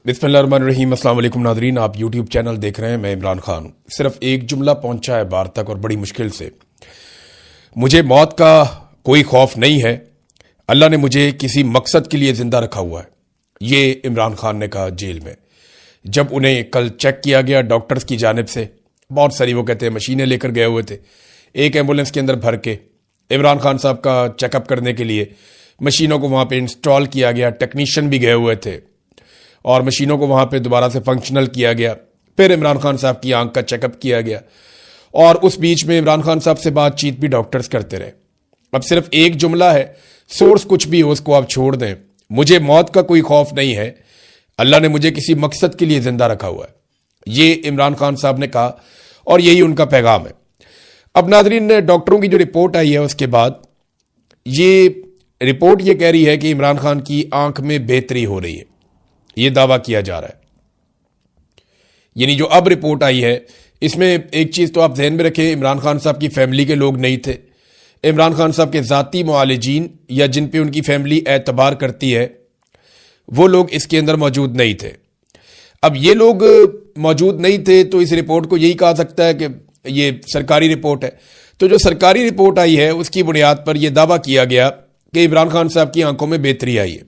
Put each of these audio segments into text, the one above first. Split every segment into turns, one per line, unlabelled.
बिस्मिल्लाहिर्रहमानिर्रहीम। अस्सलाम वालेकुम नादरीन, आप यूट्यूब चैनल देख रहे हैं। मैं इमरान खान हूँ। सिर्फ एक जुमला पहुंचा है बार तक और बड़ी मुश्किल से। मुझे मौत का कोई खौफ नहीं है, अल्लाह ने मुझे किसी मकसद के लिए जिंदा रखा हुआ है। ये इमरान खान ने कहा जेल में, जब उन्हें कल चेक किया गया डॉक्टर्स की जानिब से। बहुत सारी वो कहते हैं मशीनें लेकर गए हुए थे, एक एम्बुलेंस के अंदर भर के इमरान खान साहब का चेकअप करने के लिए मशीनों को वहाँ पे इंस्टॉल किया गया। टेक्नीशियन भी गए हुए थे और मशीनों को वहाँ पे दोबारा से फंक्शनल किया गया। फिर इमरान खान साहब की आंख का चेकअप किया गया और उस बीच में इमरान खान साहब से बातचीत भी डॉक्टर्स करते रहे। अब सिर्फ एक जुमला है, सोर्स कुछ भी हो उसको आप छोड़ दें, मुझे मौत का कोई खौफ नहीं है, अल्लाह ने मुझे किसी मकसद के लिए जिंदा रखा हुआ है। ये इमरान खान साहब ने कहा और यही उनका पैगाम है। अब नाजरीन, डॉक्टरों की जो रिपोर्ट आई है उसके बाद ये रिपोर्ट ये कह रही है कि इमरान खान की आंख में बेहतरी हो रही है, ये दावा किया जा रहा है। यानी जो अब रिपोर्ट आई है इसमें एक चीज तो आप ध्यान में रखें, इमरान खान साहब की फैमिली के लोग नहीं थे। इमरान खान साहब के जाती मुआलिजीन या जिन पे उनकी फैमिली एतबार करती है वो लोग इसके अंदर मौजूद नहीं थे। अब ये लोग मौजूद नहीं थे तो इस रिपोर्ट को यही कहा सकता है कि ये सरकारी रिपोर्ट है। तो जो सरकारी रिपोर्ट आई है उसकी बुनियाद पर यह दावा किया गया कि इमरान खान साहब की आंखों में बेहतरी आई है।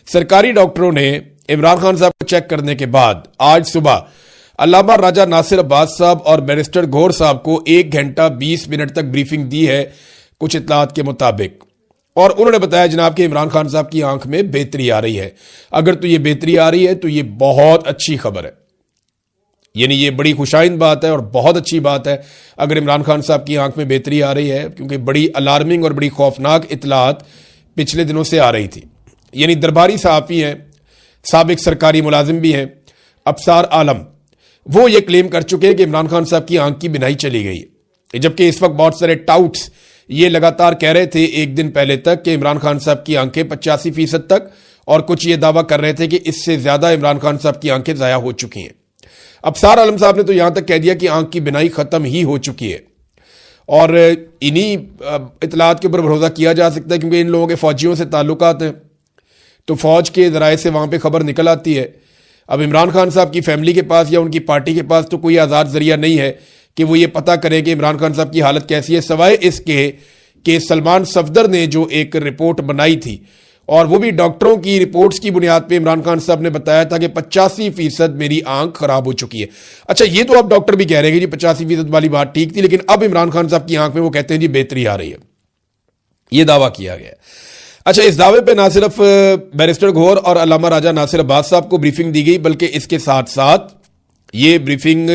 सरकारी डॉक्टरों ने इमरान खान साहब को चेक करने के बाद आज सुबह अल्लामा राजा नासिर अब्बास साहब और बैरिस्टर गौहर साहब को 1 घंटा 20 मिनट तक ब्रीफिंग दी है कुछ इत्तलात के मुताबिक, और उन्होंने बताया जनाब कि इमरान खान साहब की आंख में बेहतरी आ रही है। अगर तो ये बेहतरी आ रही है तो ये बहुत अच्छी खबर है, यानी ये बड़ी खुशाइंद बात है और बहुत अच्छी बात है अगर इमरान खान साहब की आंख में बेहतरी आ रही है, क्योंकि बड़ी अलार्मिंग और बड़ी खौफनाक इत्तलात पिछले दिनों से आ रही थी। यानी दरबारी सहाफ़ी हैं, साबिक सरकारी मुलाजिम भी हैं, अफसार आलम, वो ये क्लेम कर चुके हैं कि इमरान खान साहब की आंख की बिनाई चली गई है। जबकि इस वक्त बहुत सारे टाउट्स ये लगातार कह रहे थे एक दिन पहले तक कि इमरान खान साहब की आंखें 85% तक, और कुछ ये दावा कर रहे थे कि इससे ज्यादा इमरान खान साहब की आंखें ज़ाया हो चुकी हैं। अफसार आलम साहब ने तो यहां तक कह दिया कि आंख की बिनाई खत्म ही हो चुकी है, और इन्हीं इतलात के ऊपर भरोसा किया जा सकता है क्योंकि इन लोगों के फौजियों से ताल्लुकात हैं, तो फौज के जराए से वहां पे खबर निकल आती है। अब इमरान खान साहब की फैमिली के पास या उनकी पार्टी के पास तो कोई आज़ाद जरिया नहीं है कि वो ये पता करें कि इमरान खान साहब की हालत कैसी है, सवाए इसके कि सलमान सफदर ने जो एक रिपोर्ट बनाई थी और वो भी डॉक्टरों की रिपोर्ट्स की बुनियाद पे इमरान खान साहब ने बताया था कि 85% मेरी आंख खराब हो चुकी है। अच्छा, ये तो अब डॉक्टर भी कह रहे हैं कि जी 85% वाली बात ठीक थी, लेकिन अब इमरान खान साहब की आंख में वो कहते हैं जी बेहतरी आ रही है, ये दावा किया गया। अच्छा, इस दावे पे ना सिर्फ बैरिस्टर गौहर और अल्लामा राजा नासिर अब्बास साहब को ब्रीफिंग दी गई, बल्कि इसके साथ साथ ये ब्रीफिंग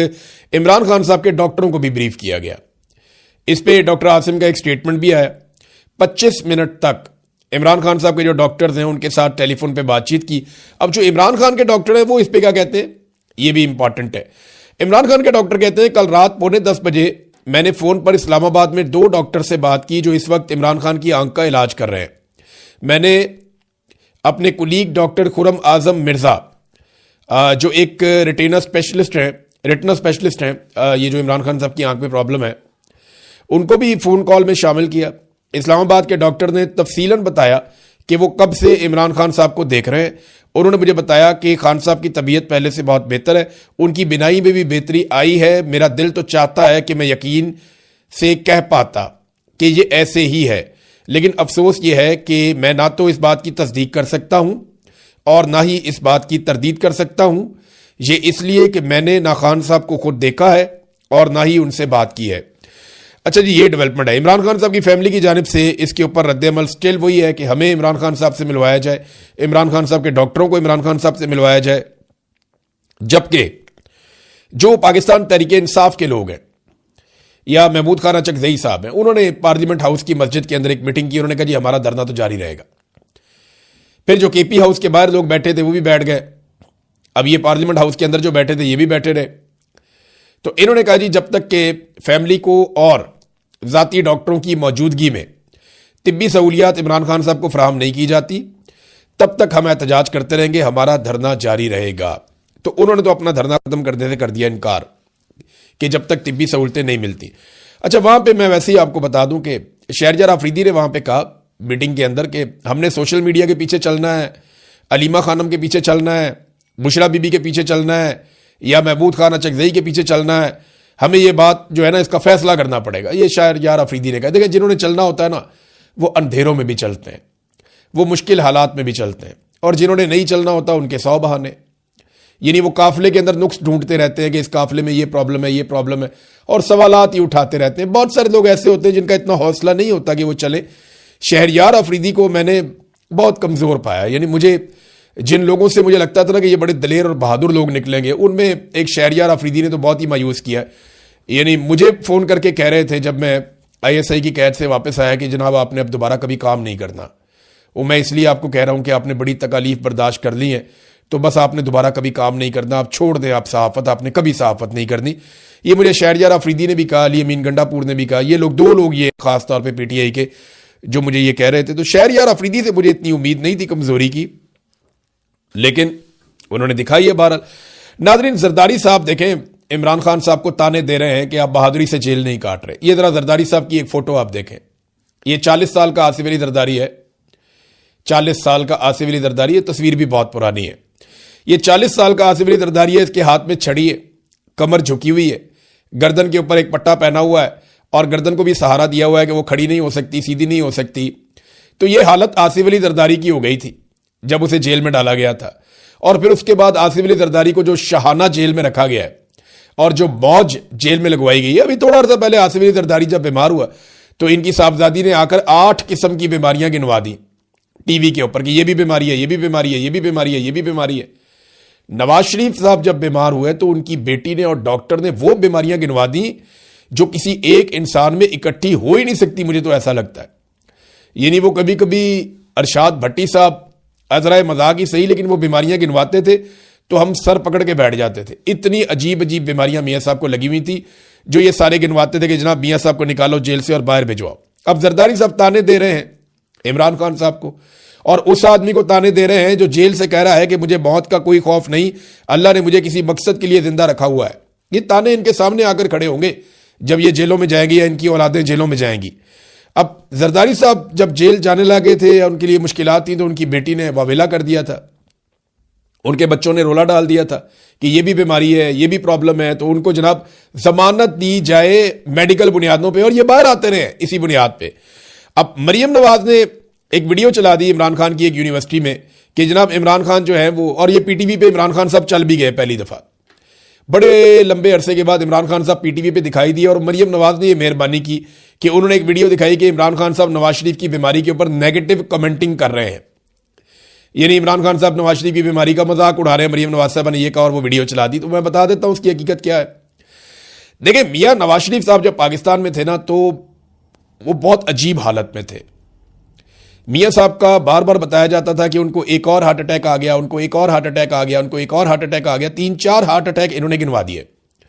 इमरान खान साहब के डॉक्टरों को भी ब्रीफ किया गया। इस पे डॉक्टर आसिम का एक स्टेटमेंट भी आया। 25 मिनट तक इमरान खान साहब के जो डॉक्टर्स हैं उनके साथ टेलीफोन पे बातचीत की। अब जो इमरान खान के डॉक्टर हैं वो इस पे क्या कहते हैं, ये भी इंपॉर्टेंट है। इमरान खान के डॉक्टर कहते हैं कल रात 9:45 बजे मैंने फोन पर इस्लामाबाद में 2 डॉक्टर से बात की जो इस वक्त इमरान खान की आंख का इलाज कर रहे हैं। मैंने अपने कुलीग डॉक्टर खुरम आजम मिर्जा, जो एक रेटिना स्पेशलिस्ट हैं, ये जो इमरान खान साहब की आंख में प्रॉब्लम है, उनको भी फोन कॉल में शामिल किया। इस्लामाबाद के डॉक्टर ने तफसीलन बताया कि वो कब से इमरान खान साहब को देख रहे हैं। उन्होंने मुझे बताया कि खान साहब की तबीयत पहले से बहुत बेहतर है, उनकी बिनाई में भी बेहतरी आई है। मेरा दिल तो चाहता है कि मैं यकीन से कह पाता कि ये ऐसे ही है, लेकिन अफसोस ये है कि मैं ना तो इस बात की तस्दीक कर सकता हूं और ना ही इस बात की तरदीद कर सकता हूं। ये इसलिए कि मैंने ना खान साहब को खुद देखा है और ना ही उनसे बात की है। अच्छा जी, ये डेवलपमेंट है। इमरान खान साहब की फैमिली की जानिब से इसके ऊपर रद्द-ए-अमल स्टिल वही है कि हमें इमरान खान साहब से मिलवाया जाए, इमरान खान साहब के डॉक्टरों को इमरान खान साहब से मिलवाया जाए। जबकि जो पाकिस्तान तहरीके इंसाफ के लोग हैं या महमूद खान चकजई साहब हैं, उन्होंने पार्लियामेंट हाउस की मस्जिद के अंदर एक मीटिंग की। उन्होंने कहा जी हमारा धरना तो जारी रहेगा। फिर जो केपी हाउस के बाहर लोग बैठे थे वो भी बैठ गए। अब ये पार्लियामेंट हाउस के अंदर जो बैठे थे ये भी बैठे रहे। तो इन्होंने कहा जी जब तक के फैमिली को और जाती डॉक्टरों की मौजूदगी में तिब्बी सहूलियात इमरान खान साहब को फराहम नहीं की जाती तब तक हम एहतजाज करते रहेंगे, हमारा धरना जारी रहेगा। तो उन्होंने तो अपना धरना खत्म करने से कर दिया इनकार कि जब तक तिब्बी सहूलतें नहीं मिलती। अच्छा, वहां पे मैं वैसे ही आपको बता दूं कि शहरयार आफरीदी ने वहां पे कहा मीटिंग के अंदर कि हमने सोशल मीडिया के पीछे चलना है, अलीमा खानम के पीछे चलना है, बुशरा बीबी के पीछे चलना है या महमूद खान अचकजई के पीछे चलना है, हमें ये बात जो है ना इसका फैसला करना पड़ेगा। ये शायर यार अफरीदी ने कहा। देखिए, जिन्होंने चलना होता है ना वो अंधेरों में भी चलते हैं, वो मुश्किल हालात में भी चलते हैं, और जिन्होंने नहीं चलना होता उनके 100 बहाने। यानी वो काफिले के अंदर नुक्स ढूंढते रहते हैं कि इस काफिले में ये प्रॉब्लम है, ये प्रॉब्लम है, और सवालात ही उठाते रहते हैं। बहुत सारे लोग ऐसे होते हैं जिनका इतना हौसला नहीं होता कि वो चले। शहरयार अफरीदी को मैंने बहुत कमजोर पाया। यानी मुझे जिन लोगों से मुझे लगता था ना कि ये बड़े दलेर और बहादुर लोग निकलेंगे, उनमें एक शहरयार अफरीदी ने तो बहुत ही मायूस किया। यानी मुझे फोन करके कह रहे थे जब मैं ISI की कैद से वापस आया कि जनाब आपने अब दोबारा कभी काम नहीं करना। वो मैं इसलिए आपको कह रहा हूं कि आपने बड़ी तकालीफ बर्दाश्त कर ली है, तो बस आपने दोबारा कभी काम नहीं करना, आप छोड़ दें, आप सहाफत, आपने कभी सहाफत नहीं करनी। ये मुझे शहरयार अफरीदी ने भी कहा, अली अमीन गंडापुर ने भी कहा। ये लोग 2 लोग ये खासतौर पर PTI के जो मुझे ये कह रहे थे। तो शहरयार अफरीदी से मुझे इतनी उम्मीद नहीं थी कमजोरी की, लेकिन उन्होंने दिखाई है। बहरहाल नाज़रीन, जरदारी साहब देखें, इमरान खान साहब को ताने दे रहे हैं कि आप बहादुरी से जेल नहीं काट रहे। ये जरा जरदारी साहब की एक फोटो आप देखें। ये 40 साल का आसिफ अली जरदारी है, 40 साल का आसिफ अली जरदारी है। तस्वीर भी बहुत पुरानी है। ये 40 साल का आसिफ अली जरदारी है। इसके हाथ में छड़ी है, कमर झुकी हुई है, गर्दन के ऊपर एक पट्टा पहना हुआ है, और गर्दन को भी सहारा दिया हुआ है कि वो खड़ी नहीं हो सकती, सीधी नहीं हो सकती। तो ये हालत आसिफ अली जरदारी की हो गई थी जब उसे जेल में डाला गया था। और फिर उसके बाद आसिफ अली जरदारी को जो शाहाना जेल में रखा गया है और जो मौज जेल में लगवाई गई है। अभी थोड़ा अर्सा पहले आसिफ अली जरदारी जब बीमार हुआ तो इनकी साहबजादी ने आकर 8 किस्म की बीमारियां गिनवा दी टीवी के ऊपर कि ये भी बीमारी है, ये भी बीमारी है, ये भी बीमारी है, ये भी बीमारी है। नवाज शरीफ साहब जब बीमार हुए तो उनकी बेटी ने और डॉक्टर ने वो बीमारियां गिनवा दी जो किसी एक इंसान में इकट्ठी हो ही नहीं सकती, मुझे तो ऐसा लगता है। यानी वो कभी कभी अरशाद भट्टी साहब अजरा मजाक ही सही, लेकिन वो बीमारियां गिनवाते थे तो हम सर पकड़ के बैठ जाते थे। इतनी अजीब अजीब बीमारियां मियां साहब को लगी हुई थी जो ये सारे गिनवाते थे कि जनाब मियां साहब को निकालो जेल से और बाहर भिजवाओ। अब जरदारी साहब ताने दे रहे हैं इमरान खान साहब को, और उस आदमी को ताने दे रहे हैं जो जेल से कह रहा है कि मुझे मौत का कोई खौफ नहीं, अल्लाह ने मुझे किसी मकसद के लिए जिंदा रखा हुआ है। ये ताने इनके सामने आकर खड़े होंगे जब ये जेलों में जाएंगी या इनकी औलादें जेलों में जाएंगी। अब जरदारी साहब जब जेल जाने लगे थे या उनके लिए मुश्किलात थी तो उनकी बेटी ने वावेला कर दिया था, उनके बच्चों ने रोला डाल दिया था कि ये भी बीमारी है, ये भी प्रॉब्लम है, तो उनको जनाब जमानत दी जाए मेडिकल बुनियादों पे और ये बाहर आते रहे इसी बुनियाद पे। अब मरियम नवाज ने एक वीडियो चला दी इमरान खान की एक यूनिवर्सिटी में कि जनाब इमरान खान जो है वो, और ये PTV पे इमरान खान साहब चल भी गए पहली दफा, बड़े लंबे अरसे के बाद इमरान खान साहब PTV पे दिखाई दिए। और मरियम नवाज ने ये मेहरबानी की कि उन्होंने एक वीडियो दिखाई कि इमरान खान साहब नवाज शरीफ की बीमारी के ऊपर नेगेटिव कमेंटिंग कर रहे हैं। यानी इमरान खान साहब नवाज शरीफ की बीमारी का मजाक उड़ा रहे हैं। मरियम नवाज साहब ने यह कहा और वो वीडियो चला दी। तो मैं बता देता हूं उसकी हकीकत क्या है। देखिए, मियां नवाज शरीफ साहब जब पाकिस्तान में थे ना तो वो बहुत अजीब हालत में थे। मियां साहब का बार बार बताया जाता था कि उनको एक और हार्ट अटैक आ गया, उनको एक और हार्ट अटैक आ गया, उनको एक और हार्ट अटैक आ गया। 3-4 हार्ट अटैक इन्होंने गिनवा दिए।